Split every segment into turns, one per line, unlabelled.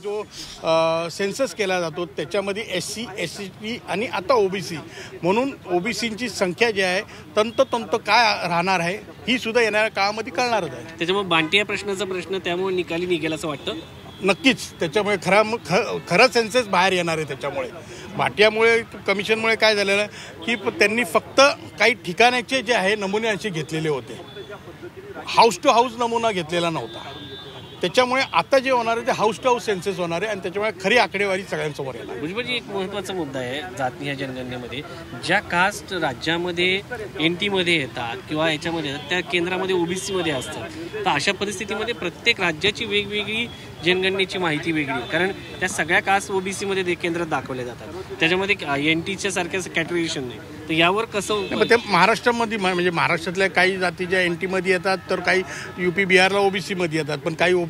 जो सेन्सस केला जातो त्याच्यामध्ये SC, ST आणि आता OBC म्हणून OBCची संख्या जी आहे तंतोतंत काय राहणार आहे ही सुद्धा येणाऱ्या काळामध्ये कळणारच आहे।
त्याच्यामुळे बांटिया प्रश्नाचा प्रश्न त्यामुळे निकाली निघेल असं वाटतं।
नक्कीच त्याच्यामुळे खरं सेन्सस बाहेर येणार आहे। त्याच्यामुळे भाटियामुळे कमिशनमुळे काय झालेलं आहे की त्यांनी फक्त काही ठिकाणाचे जे आहे नमुने असे घेतलेले होते, हाऊस टू हाऊस नमुना घेतलेला नव्हता। त्याच्यामुळे आता जे होणार आहे ते हाऊस टू हाऊस सेन्सस होणार आहे आणि त्याच्यामुळे खरी आकडेवारी सगळ्यांसमोर येणार।
भुजबळजी, एक महत्त्वाचा मुद्दा आहे जाती या जनगणनेमध्ये ज्या कास्ट राज्यामध्ये NT मध्ये येतात किंवा याच्यामध्ये येतात त्या केंद्रामध्ये OBC मध्ये असतात, तर अशा परिस्थितीमध्ये प्रत्येक राज्याची वेगवेगळी जनगणनेची माहिती वेगळी, कारण त्या सगळ्या कास्ट OBC मध्ये केंद्रात दाखवल्या जातात, त्याच्यामध्ये NTच्या सारख्या कॅटेगरीशन नाही, तर यावर कसं
ते महाराष्ट्रामध्ये म्हणजे महाराष्ट्रातल्या काही जाती ज्या NT मध्ये येतात तर काही UP बिहारला OBC मध्ये येतात, पण काही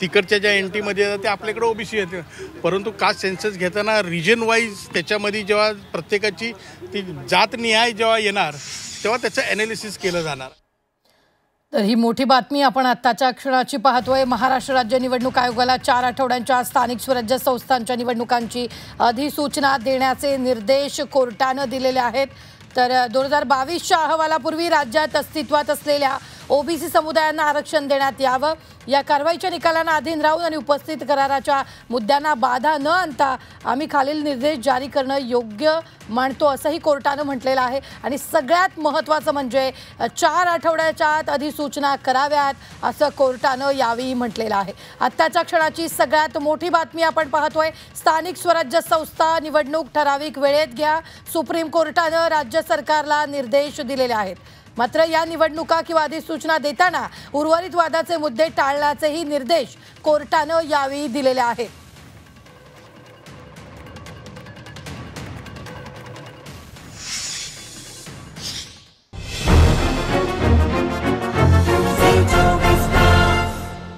तिकडच्या ज्या NT मध्ये येतात ते आपल्याकडे OBC येते। परंतु कास्ट सेन्सस घेताना रिजन वाईज त्याच्यामध्ये जेव्हा प्रत्येकाची ती जातनिहाय जेव्हा येणार तेव्हा त्याचं ॲनालिसिस केलं जाणार।
तर ही मोठी बातमी आपण आत्ताच्या क्षणाची पाहतोय। महाराष्ट्र राज्य निवडणूक आयोगाला 4 आठवड्यांच्या स्थानिक स्वराज्य संस्थांच्या निवडणुकांची अधिसूचना देण्याचे निर्देश कोर्टाने दिलेले आहेत। तर 2022च्या अहवालापूर्वी राज्यात अस्तित्वात असलेल्या OBC समुदायांना आरक्षण देण्यात यावं, या कारवाईच्या निकालांना अधीन राहून आणि उपस्थित कराराच्या मुद्द्यांना बाधा न आणता आम्ही खालील निर्देश जारी करणं योग्य मानतो असंही कोर्टानं म्हटलेलं आहे। आणि सगळ्यात महत्त्वाचं म्हणजे 4 आठवड्याच्या आत अधिसूचना कराव्यात असं कोर्टानं यावेळी म्हटलेलं आहे। आत्ताच्या क्षणाची सगळ्यात मोठी बातमी आपण पाहतोय। स्थानिक स्वराज्य संस्था निवडणूक ठराविक वेळेत घ्या, सुप्रीम कोर्टानं राज्य सरकारला निर्देश दिलेले आहेत। मात्र या निवडणुका किंवा अधिसूचना देताना उर्वरित वादाचे मुद्दे टाळण्याचेही निर्देश कोर्टानं यावेळी दिलेले आहेत।